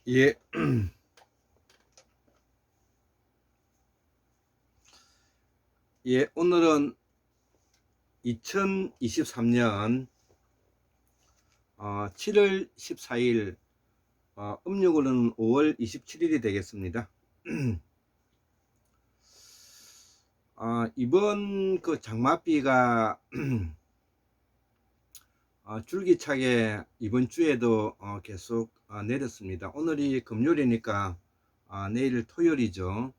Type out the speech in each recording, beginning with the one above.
예, 예, 오늘은 2023년 7월 14일, 음력으로는 5월 27일이 되겠습니다. 이번 그 장맛비가 줄기차게 이번 주에도 계속 내렸습니다. 오늘이 금요일이니까 내일 토요일이죠.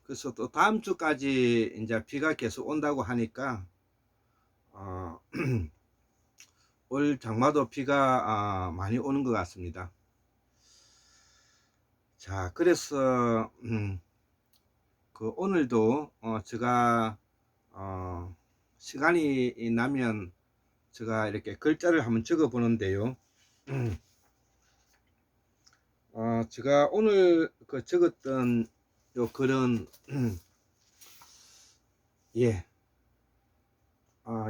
그래서 또 다음 주까지 이제 비가 계속 온다고 하니까 어, 올 장마도 비가 많이 오는 것 같습니다. 자, 그래서 그 오늘도 제가 시간이 나면 제가 이렇게 글자를 한번 적어 보는데요. 제가 오늘 그 적었던 요 글은 예,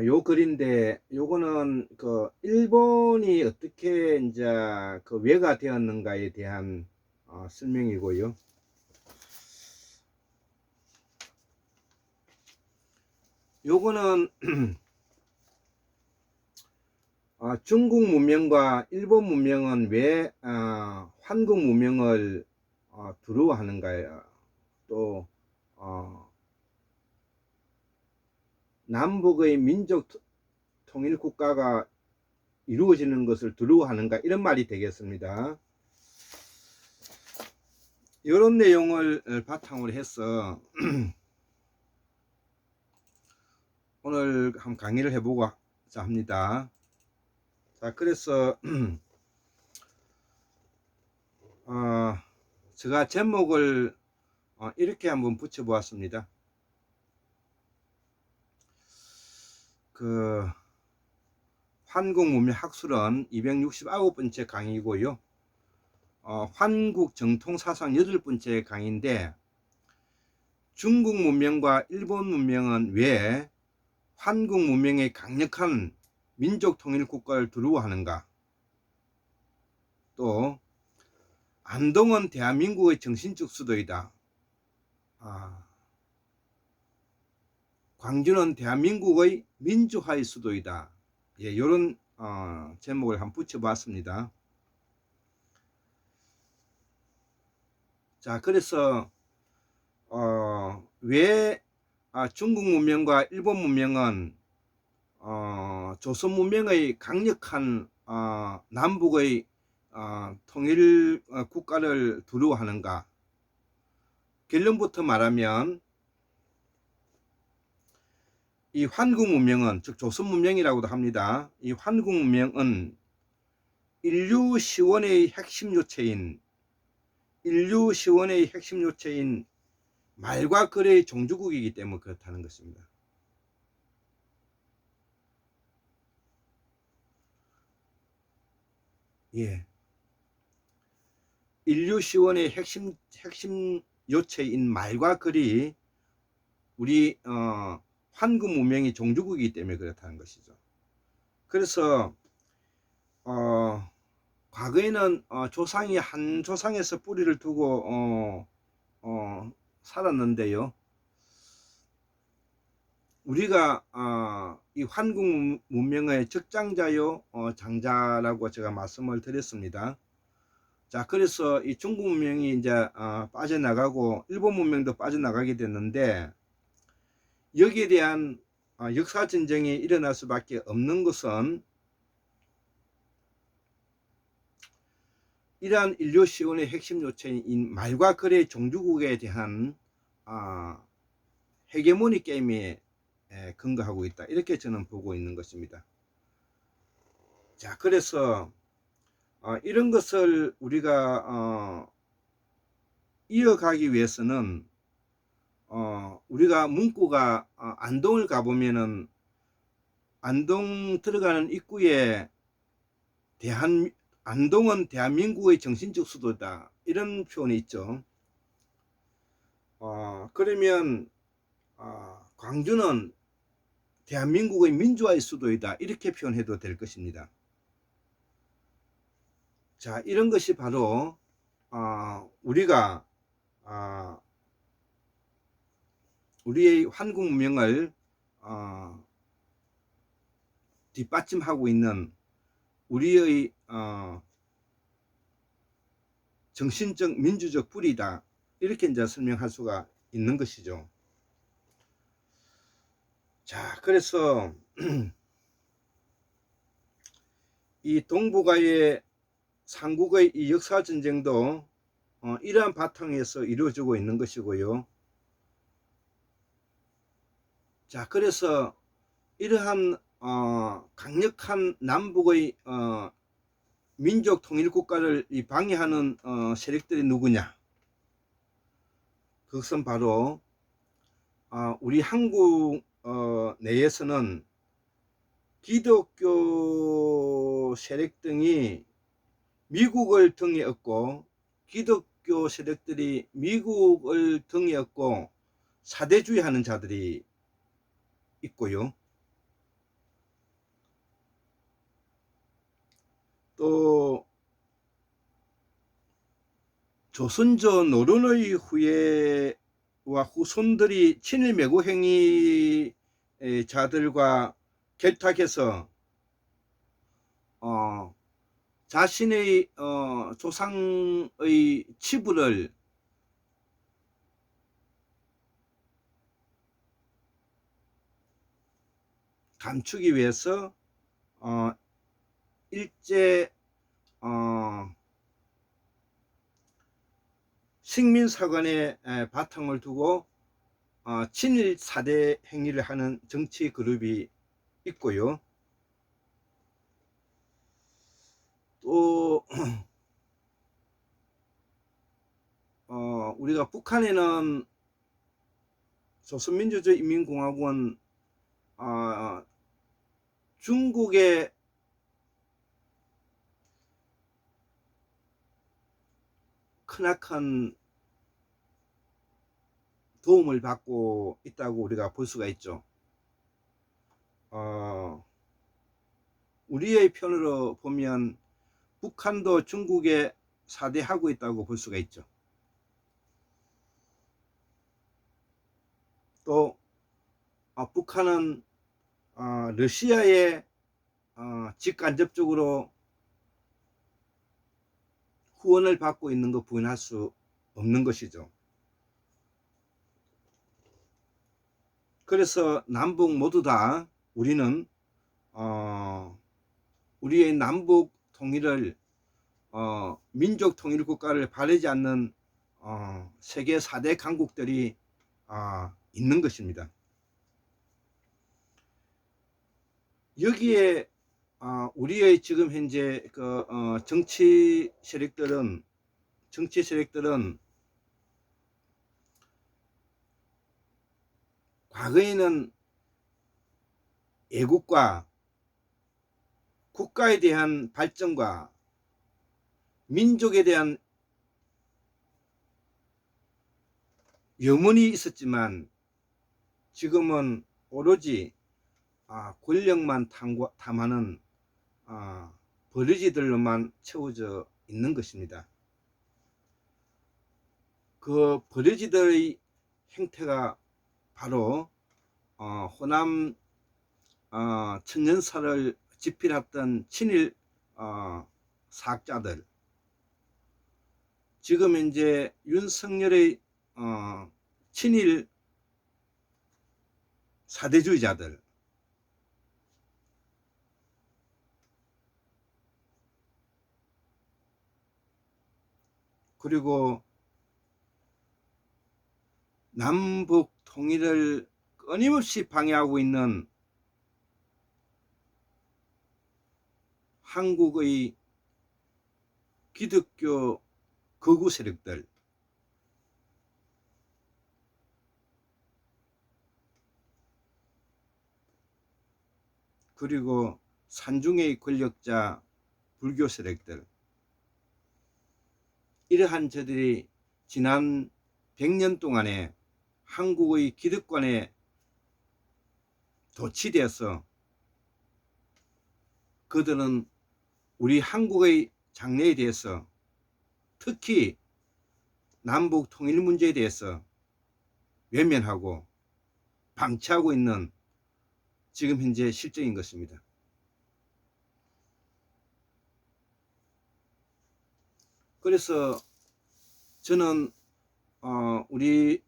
요 글인데 요거는 그 일본이 어떻게 이제 그 왜가 되었는가에 대한 설명이고요. 요거는 중국 문명과 일본 문명은 왜 한국 문명을 두려워하는가요? 또 남북의 민족 통일 국가가 이루어지는 것을 두려워하는가, 이런 말이 되겠습니다. 이런 내용을 바탕으로 해서 오늘 한번 강의를 해보고자 합니다. 자, 그래서 제가 제목을 이렇게 한번 붙여보았습니다. 그 한국문명 학술은 269번째 강의고요. 한국 정통사상 8번째 강의인데, 중국 문명과 일본 문명은 왜 한국 문명의 강력한 민족 통일 국가를 두려워하는가? 또 안동은 대한민국의 정신적 수도이다. 광주는 대한민국의 민주화의 수도이다. 예, 이런 제목을 한번 붙여봤습니다. 자, 그래서 왜 중국 문명과 일본 문명은 조선 문명의 강력한 남북의 통일 국가를 두려워하는가? 결론부터 말하면 이 한국 문명은, 즉 조선 문명이라고도 합니다. 이 한국 문명은 인류 시원의 핵심 요체인 말과 글의 종주국이기 때문에 그렇다는 것입니다. 예, 인류 시원의 핵심 요체인 말과 글이 우리 한국 문명의 종주국이기 때문에 그렇다는 것이죠. 그래서 과거에는 조상이 한 조상에서 뿌리를 두고 살았는데요. 우리가 이 한국 문명의 적장자요 장자라고 제가 말씀을 드렸습니다. 자, 그래서 이 중국 문명이 이제 빠져나가고 일본 문명도 빠져나가게 됐는데, 여기에 대한 역사 전쟁이 일어날 수밖에 없는 것은 이러한 인류 시온의 핵심 요체인 말과 글의 종주국에 대한 헤게모니 게임에 근거하고 있다, 이렇게 저는 보고 있는 것입니다. 자, 그래서 이런 것을 우리가 이어가기 위해서는 우리가 문구가 안동을 가보면은 안동 들어가는 입구에 안동은 대한민국의 정신적 수도다, 이런 표현이 있죠. 그러면 광주는 대한민국의 민주화의 수도이다, 이렇게 표현해도 될 것입니다. 자, 이런 것이 바로 우리가 우리의 한국 문명을 뒷받침하고 있는 우리의 정신적 민주적 뿌리다, 이렇게 이제 설명할 수가 있는 것이죠. 자, 그래서 이 동북아의 삼국의 이 역사 전쟁도 이러한 바탕에서 이루어지고 있는 것이고요. 자, 그래서 이러한 강력한 남북의 민족 통일 국가를 방해하는 세력들이 누구냐? 그것은 바로 우리 한국 내에서는 기독교 세력 등이 미국을 등에 업고, 기독교 세력들이 미국을 등에 업고 사대주의하는 자들이 있고요. 또 조선조 노론의 후예와 후손들이 친일 매국 행위 자들과 결탁해서 자신의 조상의 치부를 감추기 위해서 일제 식민사관의 바탕을 두고 친일 사대 행위를 하는 정치 그룹이 있고요. 또 우리가 북한에는 조선민주주의인민공화국은 중국의 크나큰 도움을 받고 있다고 우리가 볼 수가 있죠. 우리의 편으로 보면 북한도 중국에 사대하고 있다고 볼 수가 있죠. 또 북한은 러시아에 직간접적으로 후원을 받고 있는 거 부인할 수 없는 것이죠. 그래서 남북 모두 다 우리는 우리의 남북 통일을 민족 통일 국가를 바라지 않는 세계 4대 강국들이 있는 것입니다. 여기에 우리의 지금 현재 그 정치 세력들은 과거에는 애국과 국가에 대한 발전과 민족에 대한 염원이 있었지만 지금은 오로지 권력만 탐하는 버러지들로만 채워져 있는 것입니다. 그 버러지들의 행태가 바로 호남 천년사를 집필했던 친일 사학자들, 지금 이제 윤석열의 친일 사대주의자들, 그리고 남북 통일을 끊임없이 방해하고 있는 한국의 기독교 거구 세력들, 그리고 산중의 권력자 불교 세력들, 이러한 저들이 지난 100년 동안에 한국의 기득권에 도취되어서 그들은 우리 한국의 장래에 대해서, 특히 남북 통일 문제에 대해서 외면하고 방치하고 있는 지금 현재 실정인 것입니다. 그래서 저는 우리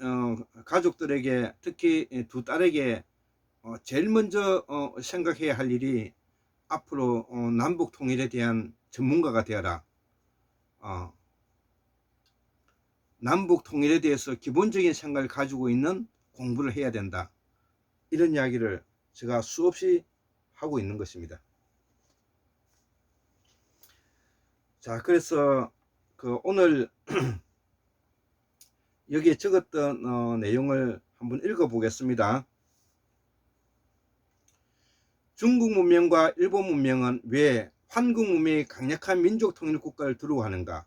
가족들에게, 특히 두 딸에게 제일 먼저 생각해야 할 일이, 앞으로 남북 통일에 대한 전문가가 되어라. 남북 통일에 대해서 기본적인 생각을 가지고 있는 공부를 해야 된다. 이런 이야기를 제가 수없이 하고 있는 것입니다. 자, 그래서 오늘 여기에 적었던 내용을 한번 읽어 보겠습니다. 중국 문명과 일본 문명은 왜 한국 문명이 강력한 민족 통일 국가를 두려워하는가?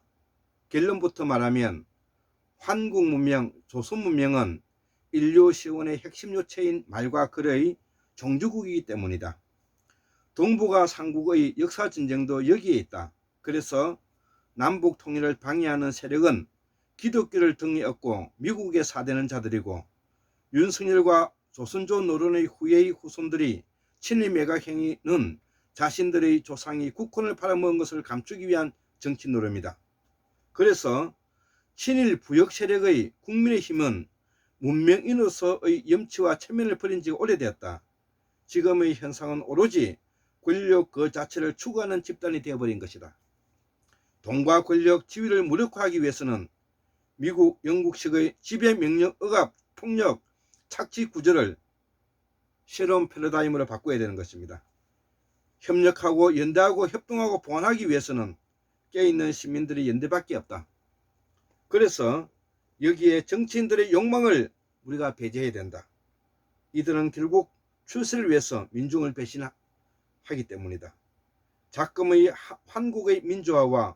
결론부터 말하면 한국 문명, 조선 문명은 인류 시원의 핵심 요체인 말과 글의 종주국이기 때문이다. 동북아 삼국의 역사 전쟁도 여기에 있다. 그래서 남북 통일을 방해하는 세력은 기독교를 등에 업고 미국에 사대는 자들이고, 윤석열과 조선조 노론의 후예의 후손들이 친일 매각 행위는 자신들의 조상이 국권을 팔아먹은 것을 감추기 위한 정치 노름이다. 그래서 친일 부역 세력의 국민의힘은 문명인으로서의 염치와 체면을 버린 지가 오래되었다. 지금의 현상은 오로지 권력 그 자체를 추구하는 집단이 되어버린 것이다. 돈과 권력, 지위를 무력화하기 위해서는 미국, 영국식의 지배명령, 억압, 폭력, 착취 구조를 새로운 패러다임으로 바꿔야 되는 것입니다. 협력하고 연대하고 협동하고 보완하기 위해서는 깨어있는 시민들의 연대밖에 없다. 그래서 여기에 정치인들의 욕망을 우리가 배제해야 된다. 이들은 결국 출세를 위해서 민중을 배신하기 때문이다. 작금의 한국의 민주화와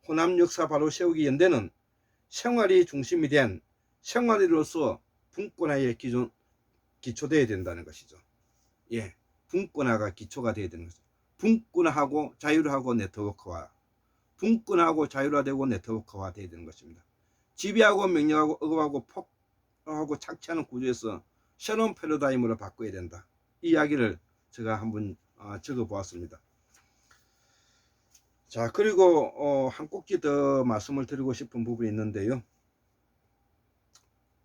호남 역사 바로 세우기 연대는 생활이 중심이 된 생활이로서 분권화의 기초되어야 된다는 것이죠. 예, 분권화가 기초가 되어야 되는 거죠. 분권화하고 자율화하고 네트워크화, 분권화하고 자율화되고 네트워크화 되어야 되는 것입니다. 지배하고 명령하고 억압하고 폭하고 착취하는 구조에서 새로운 패러다임으로 바꿔야 된다. 이 이야기를 제가 한번 적어 보았습니다. 자, 그리고 한 꼭지 더 말씀을 드리고 싶은 부분이 있는데요.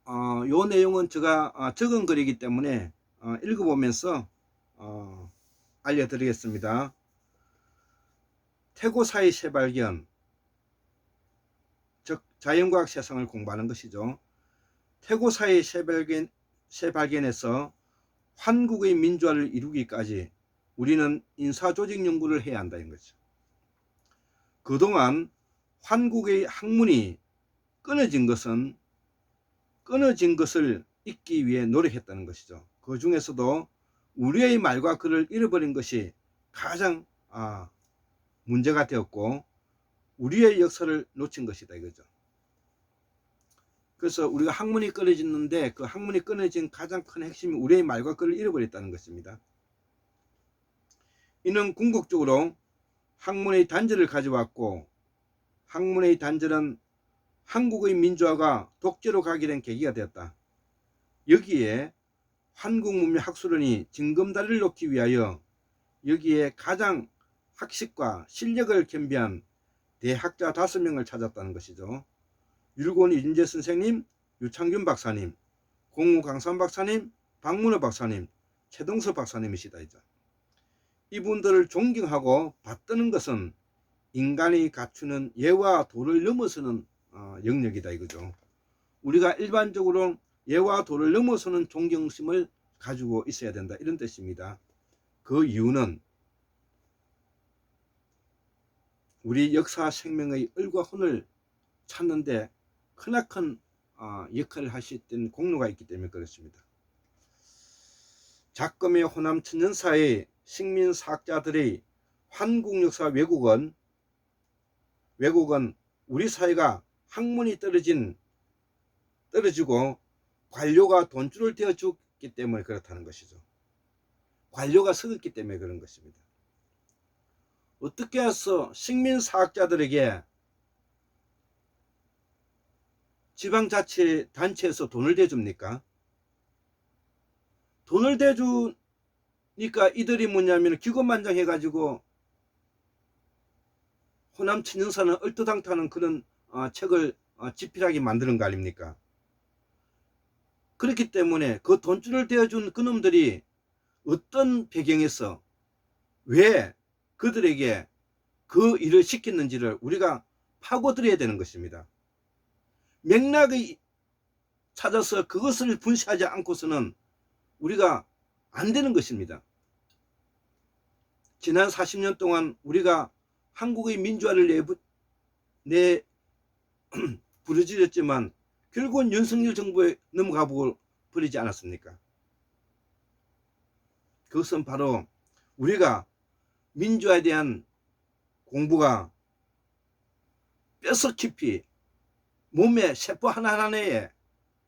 요 내용은 제가 적은 글이기 때문에 읽어보면서 알려드리겠습니다. 태고사의 새발견, 즉 자연과학 세상을 공부하는 것이죠. 태고사의 새발견에서 한국의 민주화를 이루기까지 우리는 인사조직 연구를 해야 한다는 거죠. 그동안 한국의 학문이 끊어진 것을 잊기 위해 노력했다는 것이죠. 그 중에서도 우리의 말과 글을 잃어버린 것이 가장 문제가 되었고, 우리의 역사를 놓친 것이다 이거죠. 그래서 우리가 학문이 끊어졌는데, 그 학문이 끊어진 가장 큰 핵심이 우리의 말과 글을 잃어버렸다는 것입니다. 이는 궁극적으로 학문의 단절을 가져왔고, 학문의 단절은 한국의 민주화가 독재로 가게 된 계기가 되었다. 여기에 한국문명학술원이 징검다리를 놓기 위하여 여기에 가장 학식과 실력을 겸비한 대학자 5명을 찾았다는 것이죠. 율곡 이준재 선생님, 유창균 박사님, 공우강산 박사님, 박문호 박사님, 최동서 박사님이시다. 이분들을 존경하고 받드는 것은 인간이 갖추는 예와 도를 넘어서는 영역이다 이거죠. 우리가 일반적으로 예와 도를 넘어서는 존경심을 가지고 있어야 된다, 이런 뜻입니다. 그 이유는 우리 역사 생명의 을과 혼을 찾는데 크나큰 역할을 하셨던 공로가 있기 때문에 그렇습니다. 작금의 호남 천년사의 식민사학자들의 한국 역사 왜곡은 우리 사회가 학문이 떨어지고 관료가 돈줄을 대어주기 때문에 그렇다는 것이죠. 관료가 썩었기 때문에 그런 것입니다. 어떻게 해서 식민사학자들에게 지방자치단체에서 돈을 대줍니까? 돈을 대주니까 이들이 뭐냐면 기고만장해가지고 호남 친정사는 얼토당토하는 그런 책을 집필하게 만드는 거 아닙니까? 그렇기 때문에 그 돈줄을 대어준 그놈들이 어떤 배경에서 왜 그들에게 그 일을 시켰는지를 우리가 파고들어야 되는 것입니다. 맥락을 찾아서 그것을 분析하지 않고서는 우리가 안 되는 것입니다. 지난 40년 동안 우리가 한국의 민주화를 부르짖었지만 결국은 윤석열 정부에 넘어가 버리지 않았습니까? 그것은 바로 우리가 민주화에 대한 공부가 뼛속 깊이 몸의 세포 하나하나에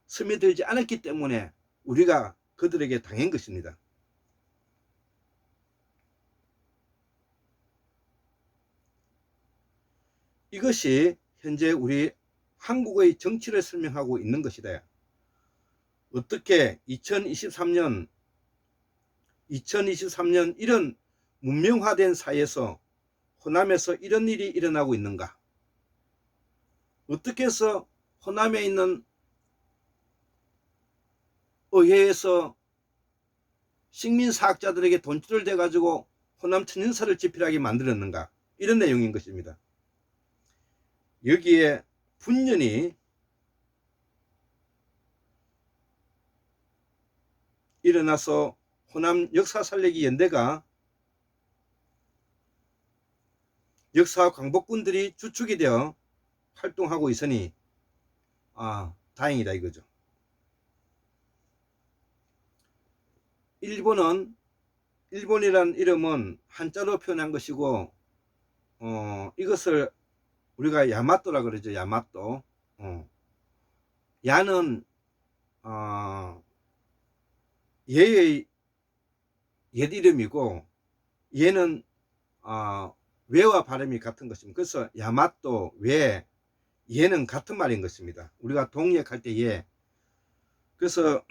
스며들지 않았기 때문에 우리가 그들에게 당한 것입니다. 이것이 현재 우리 한국의 정치를 설명하고 있는 것이다. 어떻게 2023년 이런 문명화된 사회에서 호남에서 이런 일이 일어나고 있는가? 어떻게 해서 호남에 있는 의회에서 식민사학자들에게 돈줄을 대가지고 호남 천연사를 집필하게 만들었는가? 이런 내용인 것입니다. 여기에 분연히 일어나서 호남 역사살리기 연대가 역사 광복군들이 주축이 되어 활동하고 있으니 다행이다 이거죠. 일본이란 이름은 한자로 표현한 것이고 이것을 우리가 야마토라 그러죠. 야마토. 야는 얘의 옛 이름이고 얘는 외와 발음이 같은 것입니다. 그래서 야마토, 외, 얘는 같은 말인 것입니다. 우리가 동역할 때 얘. 그래서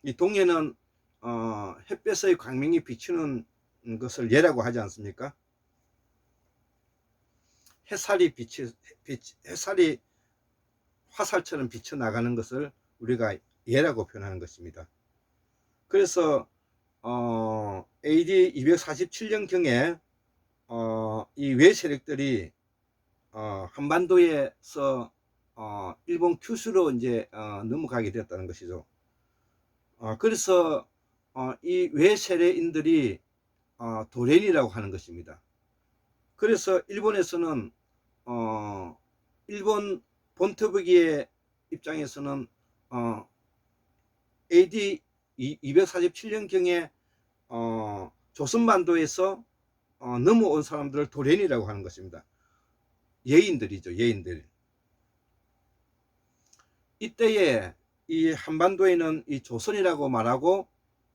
이 동해는 햇볕의 광명이 비치는 것을 얘라고 하지 않습니까? 햇살이 화살처럼 비쳐나가는 것을 우리가 얘라고 표현하는 것입니다. 그래서 AD 247년경에 이 외세력들이 한반도에서 일본 큐슈로 이제 넘어가게 되었다는 것이죠. 그래서 이 외세례인들이 도련이라고 하는 것입니다. 그래서 일본에서는 일본 본토부기의 입장에서는 AD 247년경에 조선반도에서 넘어온 사람들을 도련이라고 하는 것입니다. 예인들이죠. 예인들. 이때에 이 한반도에는 이 조선이라고 말하고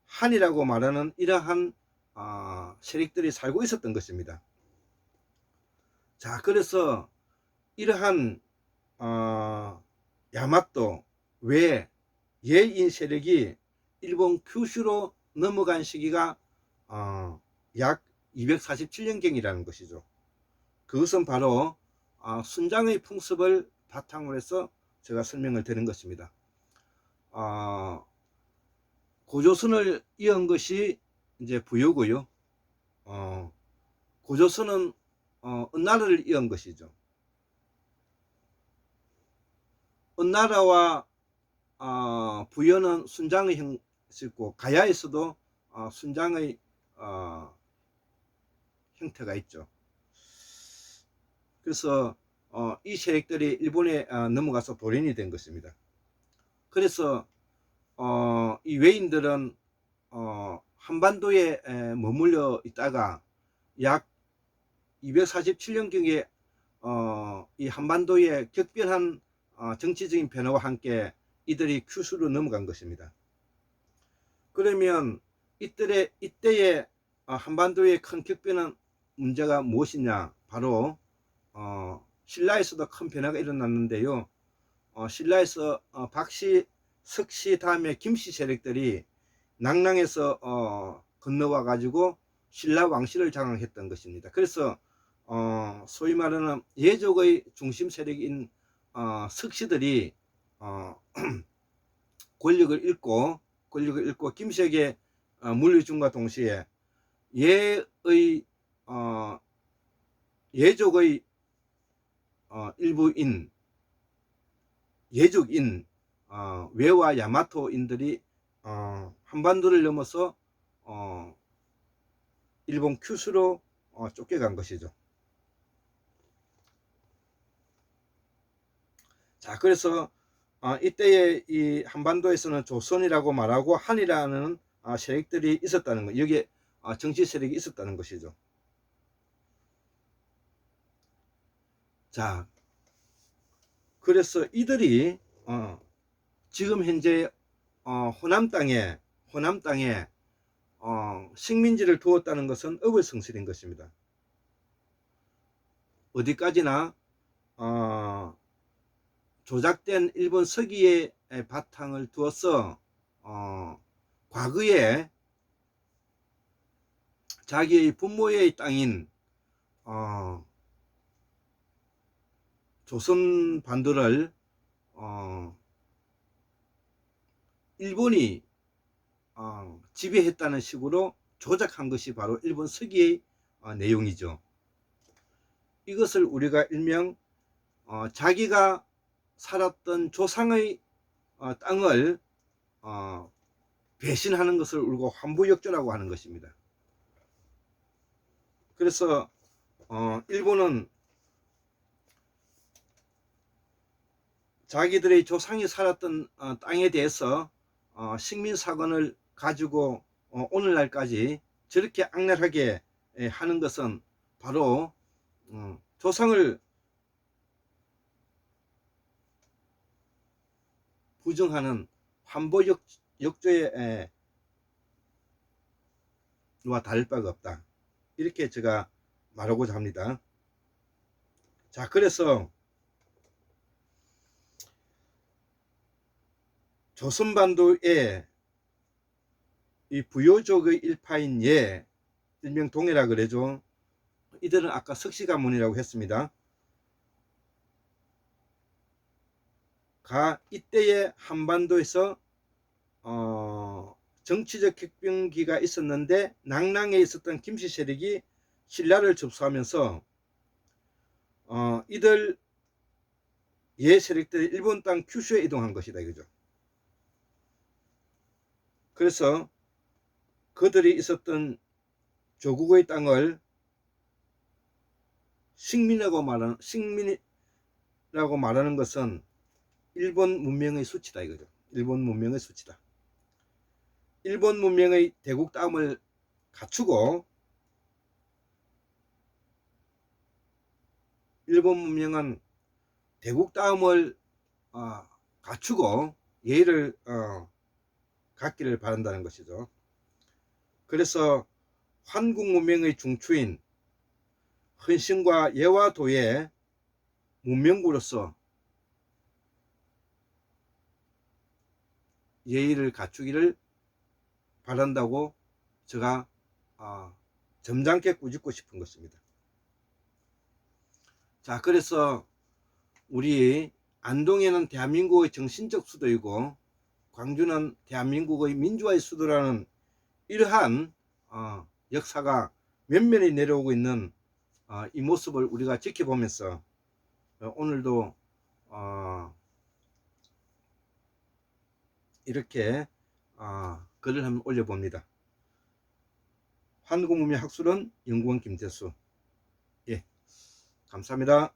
한이라고 말하는 이러한 세력들이 살고 있었던 것입니다. 자, 그래서 이러한 야마토 외 예인 세력이 일본 큐슈로 넘어간 시기가 약 247년경이라는 것이죠. 그것은 바로 순장의 풍습을 바탕으로 해서 제가 설명을 드린 것입니다. 고조선을 이은 것이 이제 부여고요. 고조선은 은나라를 이은 것이죠. 은나라와 부여는 순장의 형식이고 가야에서도 순장의 형태가 있죠. 그래서 이 세력들이 일본에 넘어가서 도련이 된 것입니다. 그래서 이 외인들은 한반도에 머물러 있다가 약 247년경에 이 한반도의 격변한 정치적인 변화와 함께 이들이 큐슈로 넘어간 것입니다. 그러면 이때의 한반도의 큰 격변은 문제가 무엇이냐? 바로 신라에서도 큰 변화가 일어났는데요. 신라에서 박씨, 석씨 다음에 김씨 세력들이 낭랑에서 건너와 가지고 신라 왕실을 장악했던 것입니다. 그래서 소위 말하는 예족의 중심 세력인 석씨들이 권력을 잃고 김씨에게 물려준과 동시에 예족의 일부인 예족인 외와 야마토인들이 한반도를 넘어서 일본 큐슈로 쫓겨간 것이죠. 자, 그래서 이때의 이 한반도에서는 조선이라고 말하고 한이라는 세력들이 있었다는 것, 여기에 정치 세력이 있었다는 것이죠. 자, 그래서 이들이 지금 현재 호남 땅에 식민지를 두었다는 것은 어불성설인 것입니다. 어디까지나 조작된 일본 서기의 바탕을 두어서 과거에 자기의 부모의 땅인 조선 반도를 일본이 지배했다는 식으로 조작한 것이 바로 일본 서기의 내용이죠. 이것을 우리가 일명 자기가 살았던 조상의 땅을 배신하는 것을 우리가 환부역조라고 하는 것입니다. 그래서 일본은 자기들의 조상이 살았던 땅에 대해서 식민사관을 가지고 오늘날까지 저렇게 악랄하게 하는 것은 바로 조상을 부정하는 환보역조와 다를 바가 없다, 이렇게 제가 말하고자 합니다. 자, 그래서 조선반도의 이 부요족의 일파인 일명 동해라 그러죠. 이들은 아까 석시가문이라고 했습니다. 이때의 한반도에서 정치적 혁명기가 있었는데 낭랑에 있었던 김씨 세력이 신라를 접수하면서 이들 세력들이 일본 땅 큐슈에 이동한 것이다 이거죠. 그래서 그들이 있었던 조국의 땅을 식민이라고 말하는 것은 일본 문명의 수치다 이거죠. 일본 문명의 수치다. 일본 문명의 대국다움을 갖추고 일본 문명은 대국다움을 갖추고 예의를 갖기를 바란다는 것이죠. 그래서 한국 문명의 중추인 헌신과 예와 도의 문명구로서 예의를 갖추기를 바란다고 제가 점잖게 꾸짖고 싶은 것입니다. 자, 그래서 우리 안동에는 대한민국의 정신적 수도이고 광주는 대한민국의 민주화의 수도라는 이러한 역사가 면면히 내려오고 있는 이 모습을 우리가 지켜보면서 오늘도 이렇게 글을 한번 올려봅니다. 한국문명학술원 연구원 김태수. 예, 감사합니다.